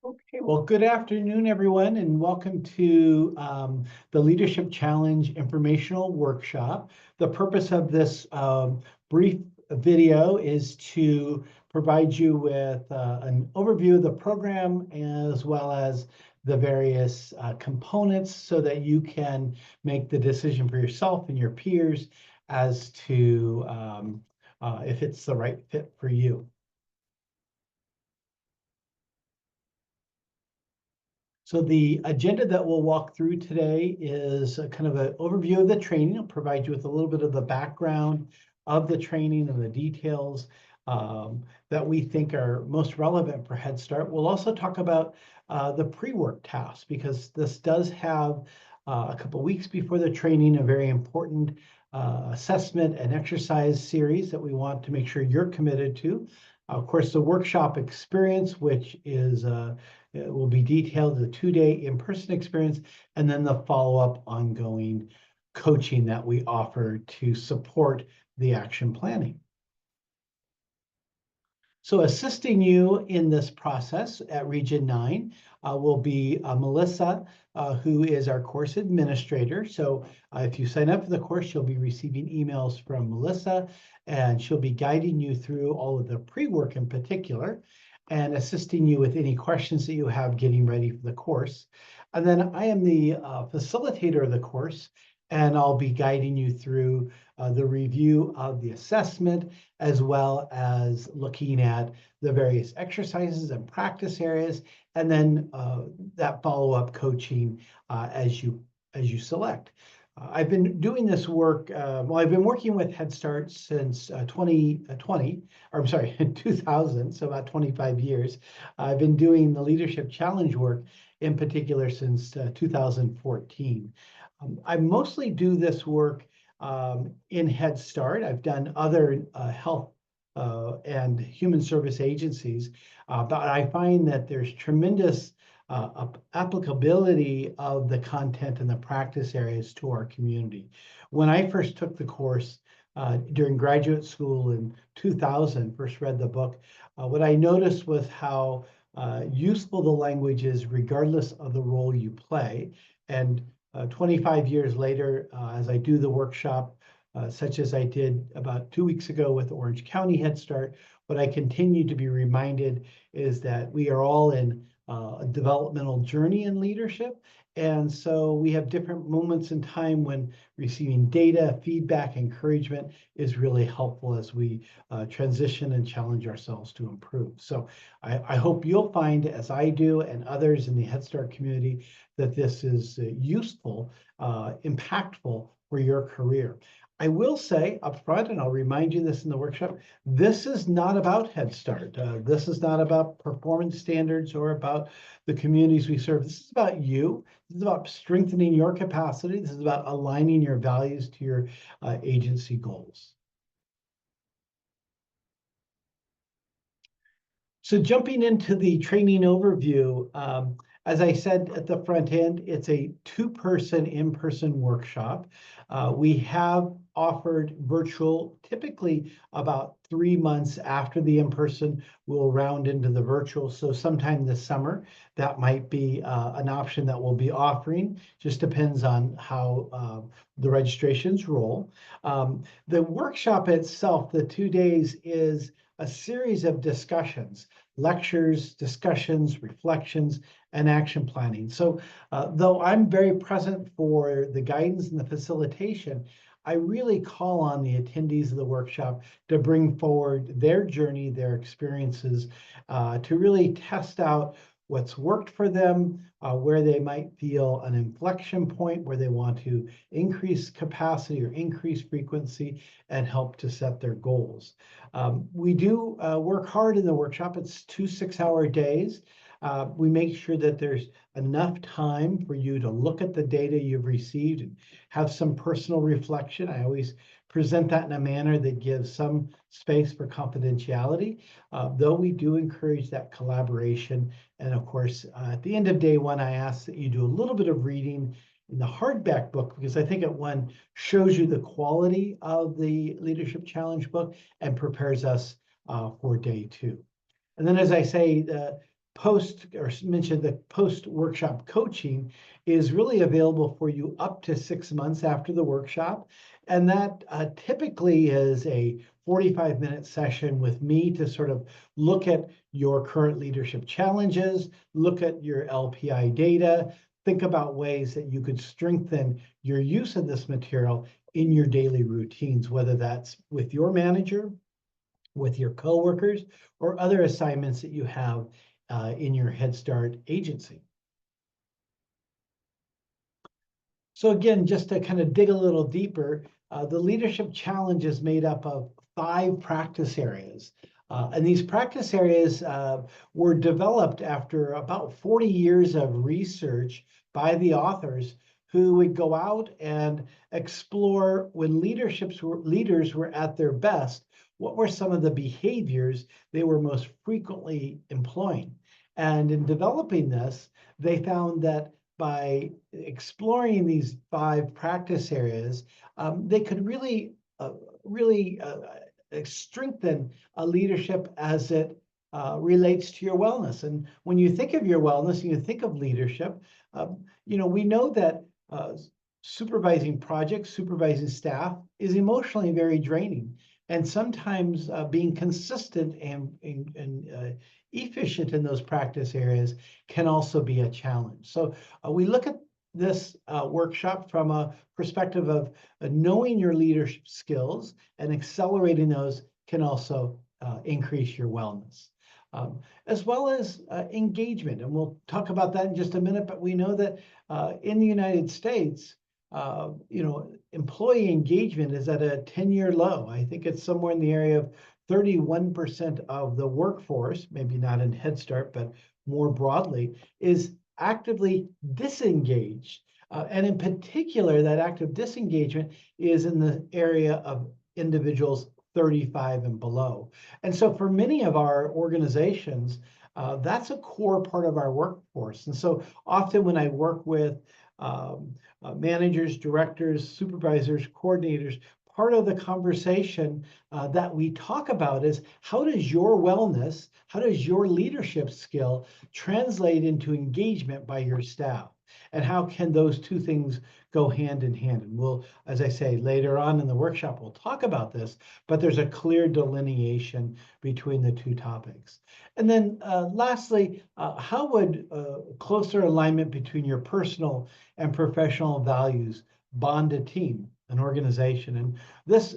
Okay, well, good afternoon, everyone, and welcome to the Leadership Challenge Informational Workshop. The purpose of this brief video is to provide you with an overview of the program as well as the various components so that you can make the decision for yourself and your peers as to if it's the right fit for you. So the agenda that we'll walk through today is a kind of an overview of the training. I'll provide you with a little bit of the background of the training and the details that we think are most relevant for Head Start. We'll also talk about the pre-work tasks because this does have a couple weeks before the training, a very important assessment and exercise series that we want to make sure you're committed to. Of course, the workshop experience, which is it will be detailed, the 2-day in-person experience, and then the follow-up ongoing coaching that we offer to support the action planning. So assisting you in this process at Region 9 will be Melissa, who is our course administrator. So if you sign up for the course, you'll be receiving emails from Melissa, and she'll be guiding you through all of the pre-work in particular and assisting you with any questions that you have getting ready for the course. And then I am the facilitator of the course, and I'll be guiding you through the review of the assessment, as well as looking at the various exercises and practice areas, and then that follow-up coaching as you select. I've been doing this work, well, I've been working with Head Start since 2020, or I'm sorry, 2000, so about 25 years. I've been doing the Leadership Challenge work in particular since 2014. I mostly do this work in Head Start. I've done other health and human service agencies, but I find that there's tremendous applicability of the content and the practice areas to our community. When I first took the course during graduate school in 2000, first read the book, what I noticed was how useful the language is regardless of the role you play. And 25 years later, as I do the workshop, such as I did about 2 weeks ago with Orange County Head Start, what I continue to be reminded is that we are all in a developmental journey in leadership. And so we have different moments in time when receiving data, feedback, encouragement is really helpful as we transition and challenge ourselves to improve. So I hope you'll find, as I do and others in the Head Start community, that this is useful, impactful for your career. I will say up front, and I'll remind you this in the workshop, this is not about Head Start. This is not about performance standards or about the communities we serve. This is about you. This is about strengthening your capacity. This is about aligning your values to your agency goals. So jumping into the training overview, as I said at the front end, it's a 2-person in-person workshop. We have offered virtual, typically about 3 months after the in-person, we'll round into the virtual. So sometime this summer, that might be an option that we'll be offering. Just depends on how the registrations roll. The workshop itself, the 2 days, is a series of discussions, lectures, discussions, reflections, and action planning. So though I'm very present for the guidance and the facilitation, I really call on the attendees of the workshop to bring forward their journey, their experiences, to really test out what's worked for them, where they might feel an inflection point, where they want to increase capacity or increase frequency and help to set their goals. We do work hard in the workshop. It's 2 6-hour days. We make sure that there's enough time for you to look at the data you've received and have some personal reflection. I always present that in a manner that gives some space for confidentiality, though we do encourage that collaboration. And of course, at the end of day 1, I ask that you do a little bit of reading in the hardback book, because I think it shows you the quality of the Leadership Challenge book and prepares us for day 2. And then, as I say, mentioned the post-workshop coaching is really available for you up to 6 months after the workshop. And that typically is a 45-minute session with me to sort of look at your current leadership challenges, look at your LPI data, think about ways that you could strengthen your use of this material in your daily routines, whether that's with your manager, with your coworkers, or other assignments that you have in your Head Start agency. So again, just to kind of dig a little deeper, the leadership challenge is made up of 5 practice areas. And these practice areas were developed after about 40 years of research by the authors who would go out and explore when leaders were at their best, what were some of the behaviors they were most frequently employing. And in developing this, they found that by exploring these 5 practice areas, they could really strengthen a leadership as it relates to your wellness. And when you think of your wellness and you think of leadership, we know that supervising projects, supervising staff is emotionally very draining. And sometimes being consistent and efficient in those practice areas can also be a challenge. So we look at this workshop from a perspective of knowing your leadership skills, and accelerating those can also increase your wellness. As well as engagement. And we'll talk about that in just a minute, but we know that in the United States, employee engagement is at a 10-year low. I think it's somewhere in the area of 31% of the workforce, maybe not in Head Start, but more broadly, is actively disengaged. And in particular, that active disengagement is in the area of individuals 35 and below. And so for many of our organizations, that's a core part of our workforce. And so often when I work with managers, directors, supervisors, coordinators, part of the conversation that we talk about is how does your wellness, how does your leadership skill translate into engagement by your staff? And how can those two things go hand in hand? And we'll, as I say, later on in the workshop, we'll talk about this, but there's a clear delineation between the two topics. And then lastly, how would closer alignment between your personal and professional values bond a team, an organization? And this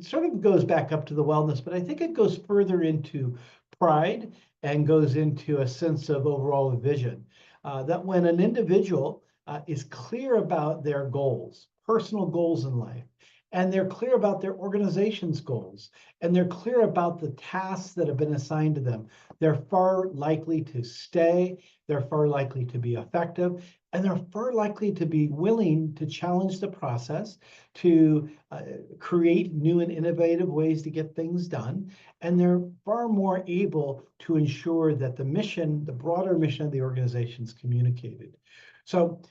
sort of goes back up to the wellness, but I think it goes further into pride and goes into a sense of overall vision. That when an individual is clear about their goals, personal goals in life, and they're clear about their organization's goals, and they're clear about the tasks that have been assigned to them, they're far likely to stay, they're far likely to be effective, and they're far likely to be willing to challenge the process, to create new and innovative ways to get things done. And they're far more able to ensure that the mission, the broader mission of the organization is communicated. So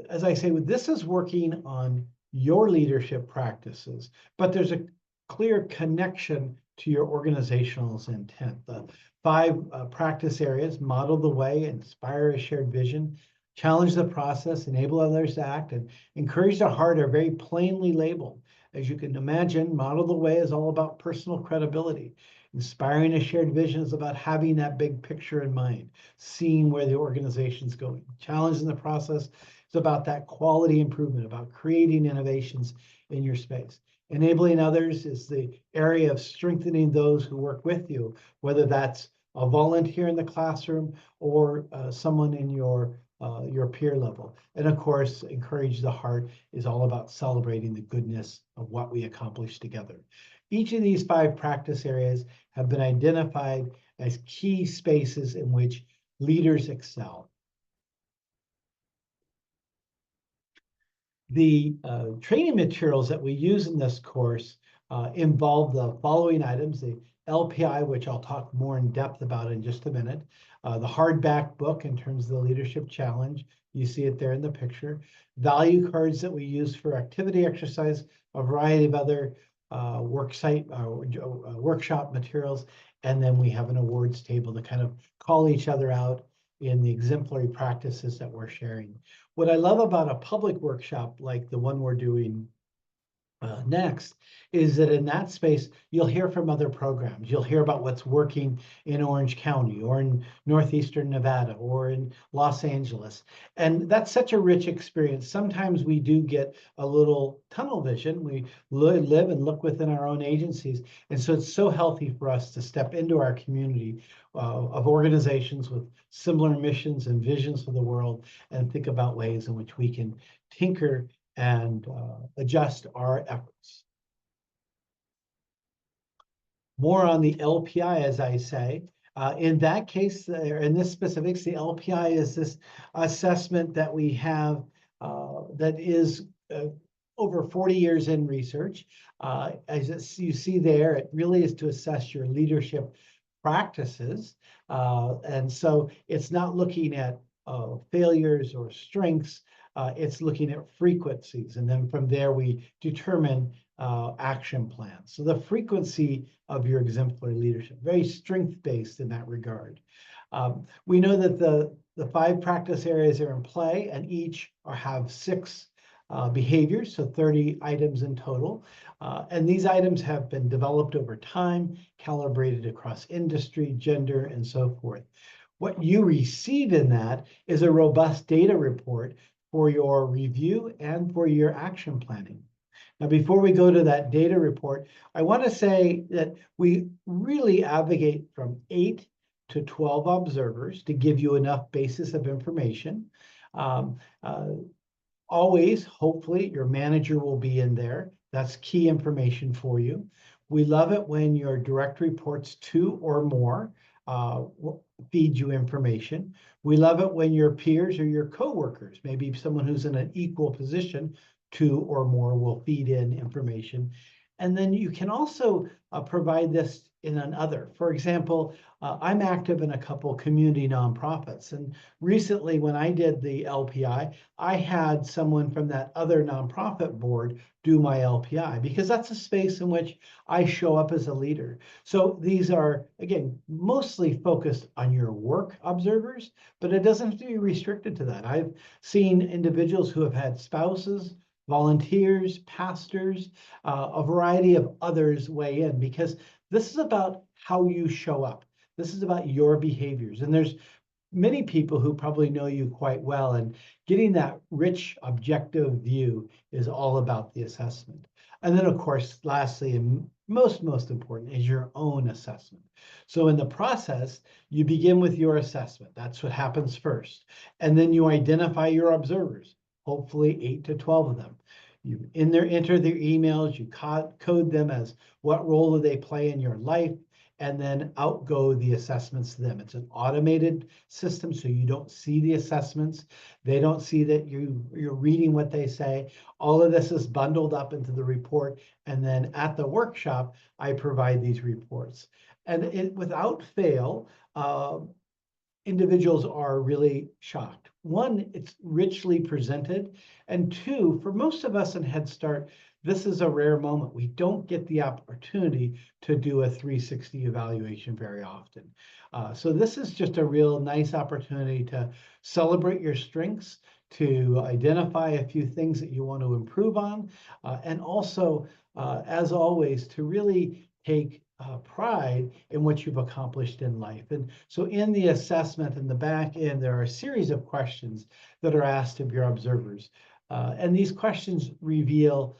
as I say, this is working on your leadership practices, but there's a clear connection to your organizational intent. The 5 practice areas: model the way, inspire a shared vision, challenge the process, enable others to act, and encourage the heart are very plainly labeled. As you can imagine, model the way is all about personal credibility. Inspiring a shared vision is about having that big picture in mind, seeing where the organization's going. Challenging the process is about that quality improvement, about creating innovations in your space. Enabling others is the area of strengthening those who work with you, whether that's a volunteer in the classroom or someone in your peer level. And of course, encourage the heart is all about celebrating the goodness of what we accomplish together. Each of these 5 practice areas have been identified as key spaces in which leaders excel. The training materials that we use in this course involve the following items: the LPI, which I'll talk more in depth about in just a minute, the hardback book in terms of the leadership challenge. You see it there in the picture. Value cards that we use for activity exercise, a variety of other workshop materials, and then we have an awards table to kind of call each other out in the exemplary practices that we're sharing. What I love about a public workshop like the one we're doing next is that in that space, you'll hear from other programs. You'll hear about what's working in Orange County or in Northeastern Nevada or in Los Angeles. And that's such a rich experience. Sometimes we do get a little tunnel vision. We live and look within our own agencies. And so it's so healthy for us to step into our community of organizations with similar missions and visions for the world and think about ways in which we can tinker and adjust our efforts. More on the LPI, as I say. In that case, in this specifics, the LPI is this assessment that we have that is over 40 years in research. As you see there, it really is to assess your leadership practices. And so it's not looking at failures or strengths, it's looking at frequencies. And then from there, we determine action plans. So the frequency of your exemplary leadership, very strength-based in that regard. We know that the 5 practice areas are in play and each have 6 behaviors, so 30 items in total. And these items have been developed over time, calibrated across industry, gender, and so forth. What you receive in that is a robust data report for your review and for your action planning. Now, before we go to that data report, I want to say that we really advocate from 8 to 12 observers to give you enough basis of information. Always, hopefully, your manager will be in there. That's key information for you. We love it when your direct reports 2 or more feed you information. We love it when your peers or your coworkers, maybe someone who's in an equal position, 2 or more will feed in information. And then you can also provide this in another. For example, I'm active in a couple community nonprofits. And recently when I did the LPI, I had someone from that other nonprofit board do my LPI because that's a space in which I show up as a leader. So these are, again, mostly focused on your work observers, but it doesn't have to be restricted to that. I've seen individuals who have had spouses, volunteers, pastors, a variety of others weigh in because this is about how you show up. This is about your behaviors. And there's many people who probably know you quite well, and getting that rich, objective view is all about the assessment. And then, of course, lastly, and most important, is your own assessment. So in the process, you begin with your assessment. That's what happens first. And then you identify your observers, hopefully 8 to 12 of them. You enter their emails, you code them as what role do they play in your life, and then out go the assessments to them. It's an automated system, so you don't see the assessments. They don't see that you're reading what they say. All of this is bundled up into the report, and then at the workshop, I provide these reports. And without fail, individuals are really shocked. One, it's richly presented. And 2, for most of us in Head Start, this is a rare moment. We don't get the opportunity to do a 360 evaluation very often. So this is just a real nice opportunity to celebrate your strengths, to identify a few things that you want to improve on, and also, as always, to really take pride in what you've accomplished in life. And so in the assessment in the back end, there are a series of questions that are asked of your observers. And these questions reveal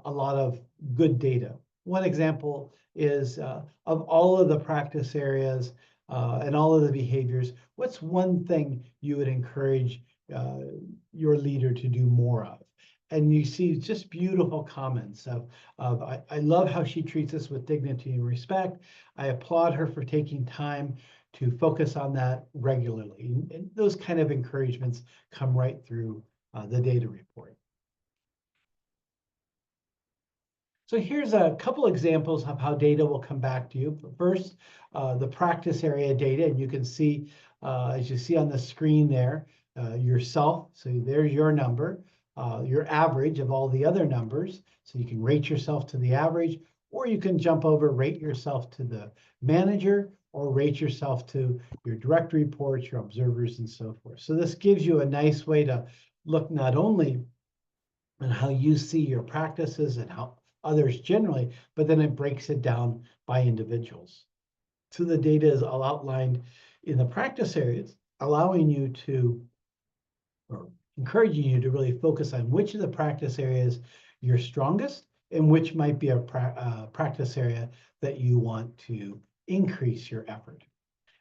a lot of good data. One example is of all of the practice areas and all of the behaviors, what's one thing you would encourage your leader to do more of? And you see just beautiful comments of I love how she treats us with dignity and respect. I applaud her for taking time to focus on that regularly. And those kind of encouragements come right through the data report. So here's a couple examples of how data will come back to you. First, the practice area data, and you can see, as you see on the screen there, yourself. So there's your number. Your average of all the other numbers. So you can rate yourself to the average or you can jump over, rate yourself to the manager, or rate yourself to your direct reports, your observers, and so forth. So this gives you a nice way to look not only on how you see your practices and how others generally, but then it breaks it down by individuals. So the data is all outlined in the practice areas, allowing you to, or encouraging you to really focus on which of the practice areas you're strongest and which might be a practice area that you want to increase your effort.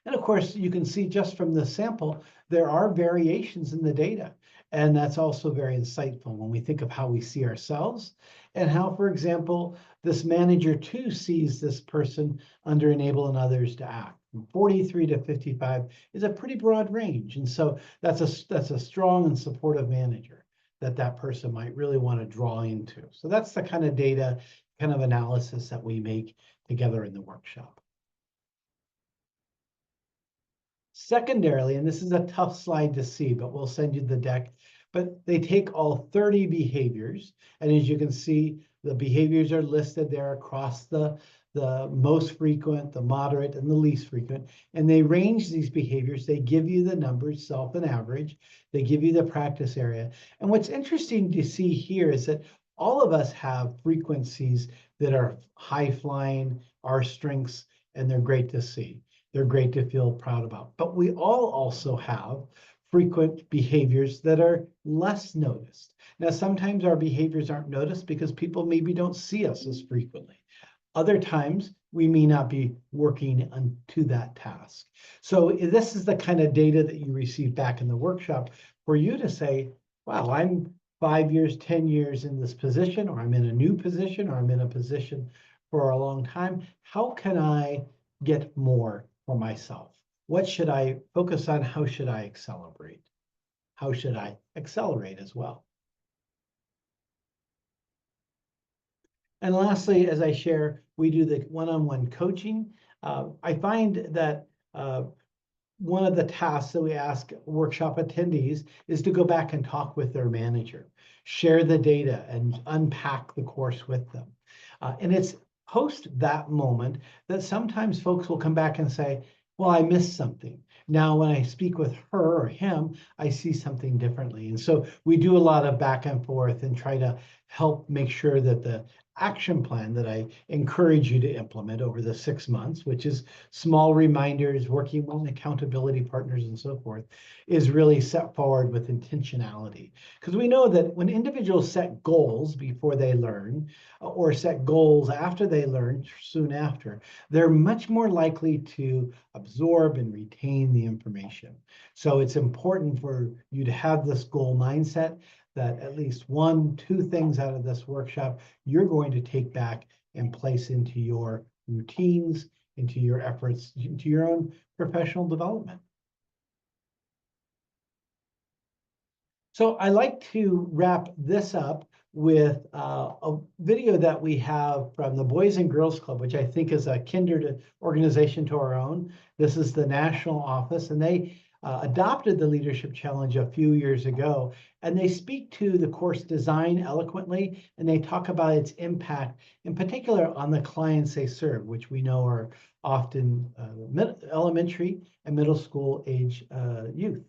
And of course, you can see just from the sample, there are variations in the data. And that's also very insightful when we think of how we see ourselves and how, for example, this manager too sees this person under enabling others to act. From 43 to 55 is a pretty broad range. And so that's a strong and supportive manager that person might really want to draw into. So that's the kind of data, kind of analysis that we make together in the workshop. Secondarily, and this is a tough slide to see, but we'll send you the deck, but they take all 30 behaviors. And as you can see, the behaviors are listed there across the most frequent, the moderate, and the least frequent. And they range these behaviors. They give you the numbers, self and average. They give you the practice area. And what's interesting to see here is that all of us have frequencies that are high flying, our strengths, and they're great to see. They're great to feel proud about. But we all also have frequent behaviors that are less noticed. Now, sometimes our behaviors aren't noticed because people maybe don't see us as frequently. Other times, we may not be working to that task. So this is the kind of data that you receive back in the workshop for you to say, wow, I'm 5 years, 10 years in this position, or I'm in a new position, or I'm in a position for a long time. How can I get more for myself? What should I focus on? How should I accelerate? How should I accelerate as well? And lastly, as I share, we do the one-on-one coaching. I find that one of the tasks that we ask workshop attendees is to go back and talk with their manager, share the data, and unpack the course with them. And it's post that moment that sometimes folks will come back and say, well, I missed something. Now, when I speak with her or him, I see something differently. And so we do a lot of back and forth and try to help make sure that the action plan that I encourage you to implement over the 6 months, which is small reminders, working with accountability partners and so forth, is really set forward with intentionality. Because we know that when individuals set goals before they learn, or set goals after they learn soon after, they're much more likely to absorb and retain the information. So it's important for you to have this goal mindset that at least 1, 2 things out of this workshop you're going to take back and place into your routines, into your efforts, into your own professional development. So I like to wrap this up with a video that we have from the Boys and Girls Club, which I think is a kindred organization to our own. This is the national office, and they adopted the Leadership Challenge a few years ago, and they speak to the course design eloquently, and they talk about its impact, in particular on the clients they serve, which we know are often elementary and middle school age youth.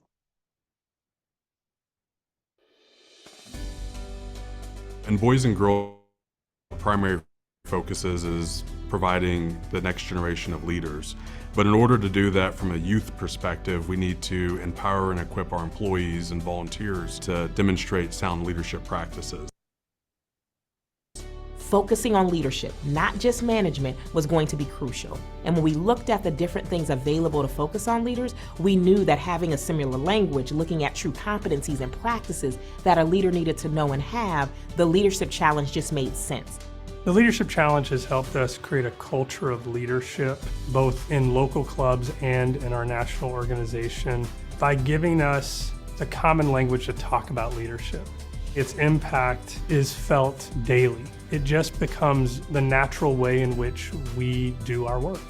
And Boys and Girls, primary focuses is providing the next generation of leaders. But in order to do that from a youth perspective, we need to empower and equip our employees and volunteers to demonstrate sound leadership practices. Focusing on leadership, not just management, was going to be crucial. And when we looked at the different things available to focus on leaders, we knew that having a similar language, looking at true competencies and practices that a leader needed to know and have, the Leadership Challenge just made sense. The Leadership Challenge has helped us create a culture of leadership, both in local clubs and in our national organization, by giving us the common language to talk about leadership. Its impact is felt daily. It just becomes the natural way in which we do our work.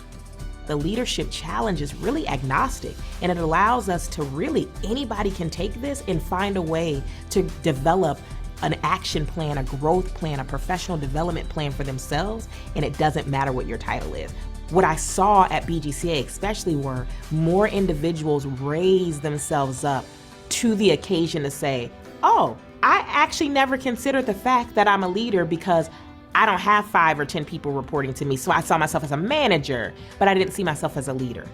The Leadership Challenge is really agnostic, and it allows us to really, anybody can take this and find a way to develop an action plan, a growth plan, a professional development plan for themselves, and it doesn't matter what your title is. What I saw at BGCA especially were more individuals raise themselves up to the occasion to say, oh, I actually never considered the fact that I'm a leader because I don't have 5 or 10 people reporting to me, so I saw myself as a manager, but I didn't see myself as a leader.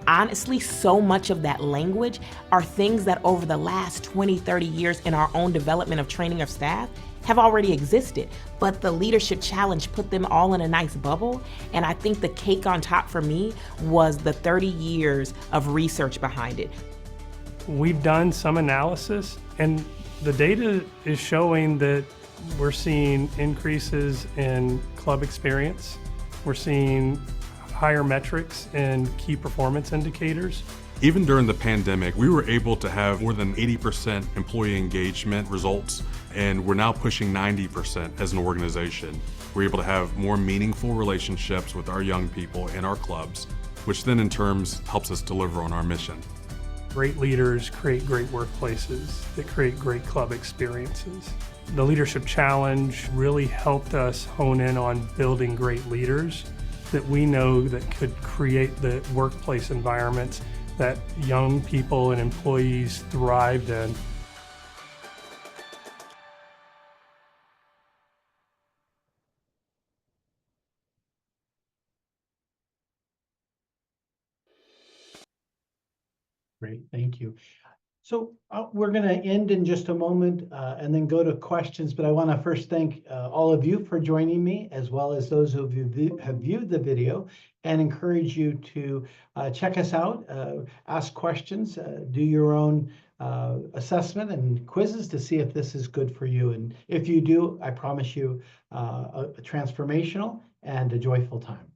Honestly, so much of that language are things that over the last 20, 30 years in our own development of training of staff have already existed, but the Leadership Challenge put them all in a nice bubble. And I think the cake on top for me was the 30 years of research behind it. We've done some analysis, and the data is showing that we're seeing increases in club experience. We're seeing higher metrics in key performance indicators. Even during the pandemic, we were able to have more than 80% employee engagement results, and we're now pushing 90% as an organization. We're able to have more meaningful relationships with our young people in our clubs, which then in turn helps us deliver on our mission. Great leaders create great workplaces that create great club experiences. The Leadership Challenge really helped us hone in on building great leaders that we know that could create the workplace environments that young people and employees thrived in. Great, thank you. So we're going to end in just a moment and then go to questions, but I want to first thank all of you for joining me, as well as those who have viewed the video, and encourage you to check us out, ask questions, do your own assessment and quizzes to see if this is good for you. And if you do, I promise you a transformational and a joyful time.